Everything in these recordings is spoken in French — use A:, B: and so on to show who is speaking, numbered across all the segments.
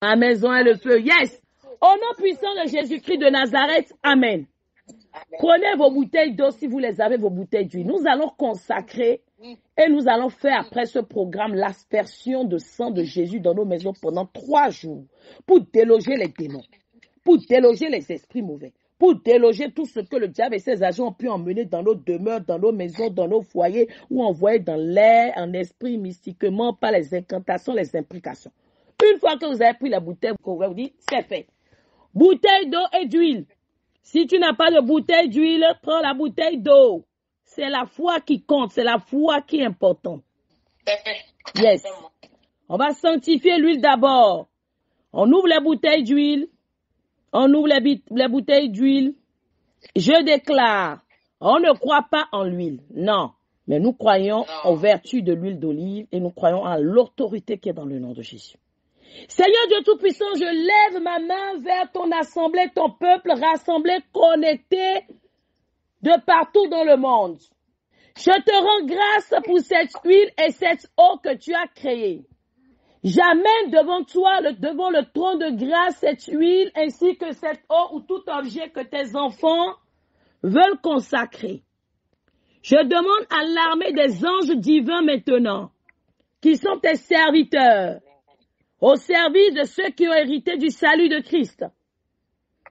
A: Ma maison est le feu. Yes. Au nom puissant de Jésus-Christ de Nazareth. Amen. Prenez vos bouteilles d'eau si vous les avez, vos bouteilles d'huile. Nous allons consacrer et nous allons faire après ce programme l'aspersion de sang de Jésus dans nos maisons pendant 3 jours pour déloger les démons, pour déloger les esprits mauvais, pour déloger tout ce que le diable et ses agents ont pu emmener dans nos demeures, dans nos maisons, dans nos foyers ou envoyer dans l'air, en esprit, mystiquement, par les incantations, les implications. Une fois que vous avez pris la bouteille, vous dites, c'est fait. Bouteille d'eau et d'huile. Si tu n'as pas de bouteille d'huile, prends la bouteille d'eau. C'est la foi qui compte, c'est la foi qui est importante. Yes. On va sanctifier l'huile d'abord. On ouvre les bouteilles d'huile. On ouvre les bouteilles d'huile. Je déclare, on ne croit pas en l'huile. Non. Mais nous croyons aux vertus de l'huile d'olive et nous croyons à l'autorité qui est dans le nom de Jésus. Seigneur Dieu Tout-Puissant, je lève ma main vers ton assemblée, ton peuple rassemblé, connecté de partout dans le monde. Je te rends grâce pour cette huile et cette eau que tu as créée. J'amène devant toi, devant le trône de grâce, cette huile ainsi que cette eau ou tout objet que tes enfants veulent consacrer. Je demande à l'armée des anges divins maintenant, qui sont tes serviteurs, au service de ceux qui ont hérité du salut de Christ,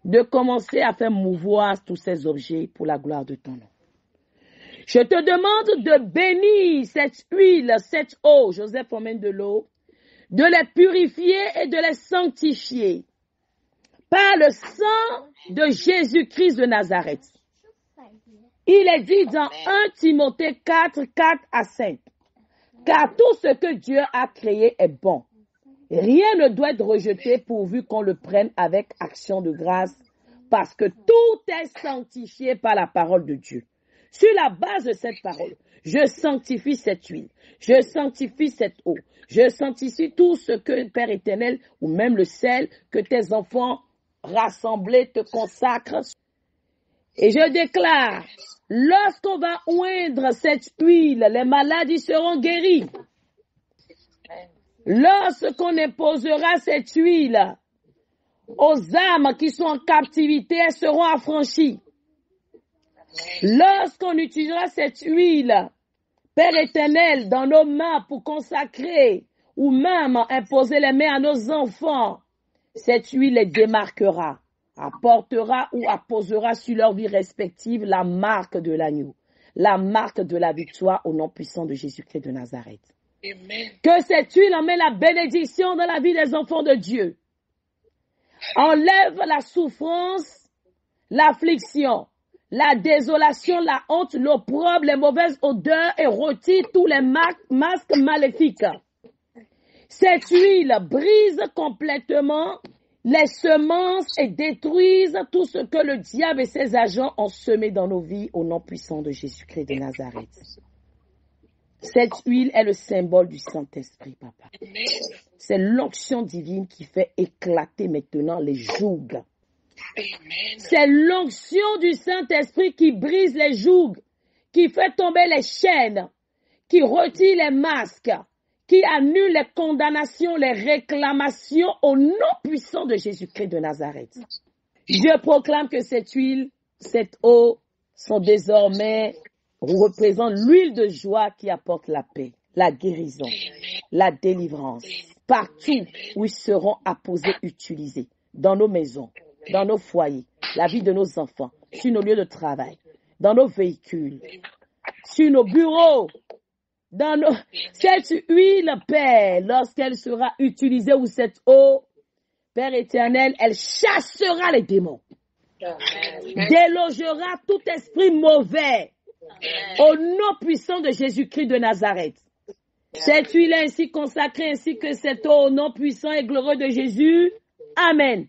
A: de commencer à faire mouvoir tous ces objets pour la gloire de ton nom. Je te demande de bénir cette huile, cette eau, Joseph emmène de l'eau, de les purifier et de les sanctifier par le sang de Jésus-Christ de Nazareth. Il est dit dans 1 Timothée 4, 4 à 5, car tout ce que Dieu a créé est bon. Rien ne doit être rejeté pourvu qu'on le prenne avec action de grâce, parce que tout est sanctifié par la parole de Dieu. Sur la base de cette parole, je sanctifie cette huile, je sanctifie cette eau, je sanctifie tout ce que Père éternel, ou même le sel que tes enfants rassemblés te consacrent. Et je déclare, lorsqu'on va oindre cette huile, les maladies seront guéries. Lorsqu'on imposera cette huile aux âmes qui sont en captivité, elles seront affranchies. Lorsqu'on utilisera cette huile, Père éternel, dans nos mains pour consacrer ou même imposer les mains à nos enfants, cette huile les démarquera, apportera ou apposera sur leur vie respective la marque de l'agneau, la marque de la victoire au nom puissant de Jésus-Christ de Nazareth. Amen. Que cette huile emmène la bénédiction dans la vie des enfants de Dieu. Enlève la souffrance, l'affliction, la désolation, la honte, l'opprobre, les mauvaises odeurs et retire tous les masques maléfiques. Cette huile brise complètement les semences et détruise tout ce que le diable et ses agents ont semé dans nos vies au nom puissant de Jésus-Christ de Nazareth. Cette huile est le symbole du Saint-Esprit, papa. C'est l'onction divine qui fait éclater maintenant les jougs. C'est l'onction du Saint-Esprit qui brise les jougs, qui fait tomber les chaînes, qui retire les masques, qui annule les condamnations, les réclamations au nom puissant de Jésus-Christ de Nazareth. Je proclame que cette huile, cette eau sont désormais représentent l'huile de joie qui apporte la paix, la guérison, la délivrance, partout où ils seront apposés, utilisés, dans nos maisons, dans nos foyers, la vie de nos enfants, sur nos lieux de travail, dans nos véhicules, sur nos bureaux, dans nos... Cette huile, Père, lorsqu'elle sera utilisée ou cette eau, Père éternel, elle chassera les démons, délogera tout esprit mauvais, au nom puissant de Jésus-Christ de Nazareth. Cette huile est ainsi consacrée ainsi que cette eau au nom puissant et glorieux de Jésus. Amen.